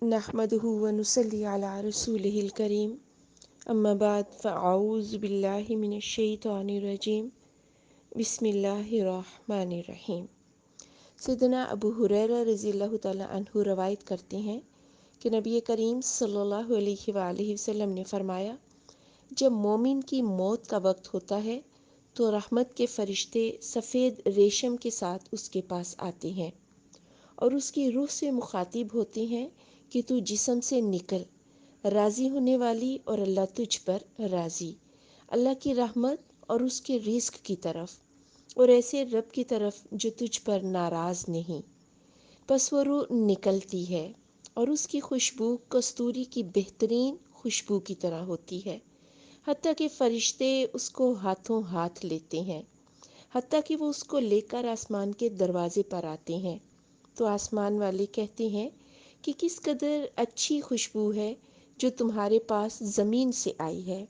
نحمده ونصلي على رسوله الكريم اما بعد فاعوذ باللہ من الشیطان الرجیم بسم اللہ الرحمن الرحیم۔ سیدنا ابو ہریرہ رضی اللہ تعالیٰ عنہ روایت کرتے ہیں کہ نبی کریم صلی اللہ علیہ وآلہ وسلم نے فرمایا، جب مومن کی موت کا وقت ہوتا ہے تو رحمت کے فرشتے سفید ریشم کے ساتھ اس کے پاس آتے ہیں اور اس کی روح سے مخاطب ہوتے ہیں کہ تو جسم سے نکل، راضی ہونے والی اور اللہ تجھ پر راضی، اللہ کی رحمت اور اس کے رزق کی طرف، اور ایسے رب کی طرف جو تجھ پر ناراض نہیں۔ پس وہ روح نکلتی ہے اور اس کی خوشبو کستوری کی بہترین خوشبو کی طرح ہوتی ہے، حتیٰ کہ فرشتے اس کو ہاتھوں ہاتھ لیتے ہیں، حتیٰ کہ وہ اس کو لے کر آسمان کے دروازے پر آتے ہیں تو آسمان والے کہتے ہیں کہ کس قدر اچھی خوشبو ہے جو تمہارے پاس زمین سے آئی ہے۔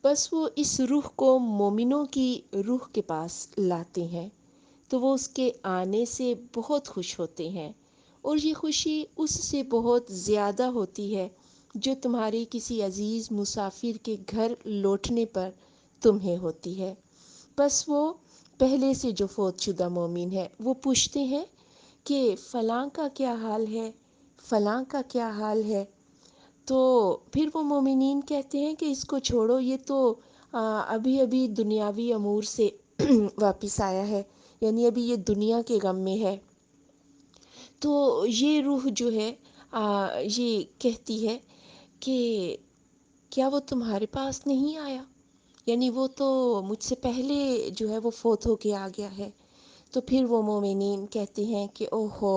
بس وہ اس روح کو مومنوں کی روح کے پاس لاتے ہیں تو وہ اس کے آنے سے بہت خوش ہوتے ہیں، اور یہ خوشی اس سے بہت زیادہ ہوتی ہے جو تمہارے کسی عزیز مسافر کے گھر لوٹنے پر تمہیں ہوتی ہے۔ بس وہ پہلے سے جو فوت شدہ مومن ہے وہ پوچھتے ہیں کہ فلاں کا کیا حال ہے، فلاں کا کیا حال ہے، تو پھر وہ مومنین کہتے ہیں کہ اس کو چھوڑو، یہ تو ابھی ابھی دنیاوی امور سے واپس آیا ہے، یعنی ابھی یہ دنیا کے غم میں ہے۔ تو یہ روح جو ہے یہ کہتی ہے کہ کیا وہ تمہارے پاس نہیں آیا، یعنی وہ تو مجھ سے پہلے جو ہے وہ فوت ہو کے آ گیا ہے۔ تو پھر وہ مومنین کہتے ہیں کہ اوہو،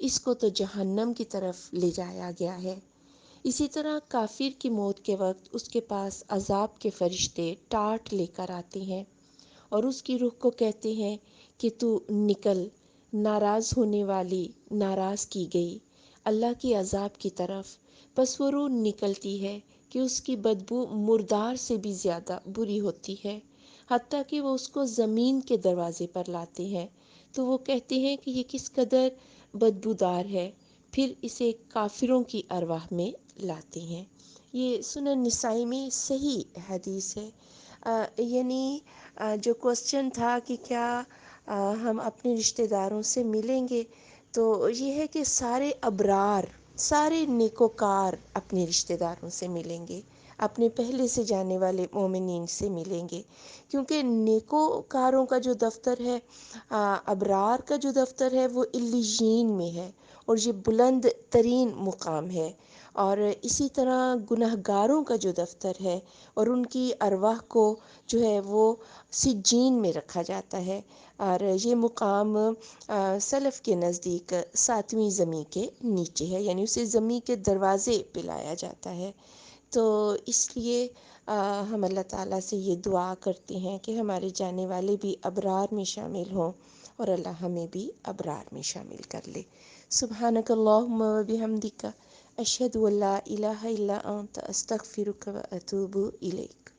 اس کو تو جہنم کی طرف لے جایا گیا ہے۔ اسی طرح کافر کی موت کے وقت اس کے پاس عذاب کے فرشتے ٹاٹ لے کر آتے ہیں اور اس کی روح کو کہتے ہیں کہ تو نکل، ناراض ہونے والی، ناراض کی گئی اللہ کی عذاب کی طرف۔ بس وہ روح نکلتی ہے کہ اس کی بدبو مردار سے بھی زیادہ بری ہوتی ہے، حتیٰ کہ وہ اس کو زمین کے دروازے پر لاتے ہیں تو وہ کہتے ہیں کہ یہ کس قدر بدبودار ہے، پھر اسے کافروں کی ارواح میں لاتے ہیں۔ یہ سنن نسائی میں صحیح حدیث ہے۔ یعنی جو کوسچن تھا کہ کیا ہم اپنے رشتہ داروں سے ملیں گے، تو یہ ہے کہ سارے ابرار، سارے نیکوکار اپنے رشتہ داروں سے ملیں گے، اپنے پہلے سے جانے والے مومنین سے ملیں گے، کیونکہ نیکوکاروں کا جو دفتر ہے، ابرار کا جو دفتر ہے وہ علیین میں ہے، اور یہ بلند ترین مقام ہے۔ اور اسی طرح گناہ گاروں کا جو دفتر ہے اور ان کی ارواح کو جو ہے وہ سجین میں رکھا جاتا ہے، اور یہ مقام سلف کے نزدیک 7ویں زمین کے نیچے ہے، یعنی اسے زمین کے دروازے پہ لایا جاتا ہے۔ تو اس لیے ہم اللہ تعالیٰ سے یہ دعا کرتے ہیں کہ ہمارے جانے والے بھی ابرار میں شامل ہوں اور اللہ ہمیں بھی ابرار میں شامل کر لے۔ سبحانک اللہم و بحمدک، اشہد ان لا الہ الا انت، استغفرک و اتوب الیک۔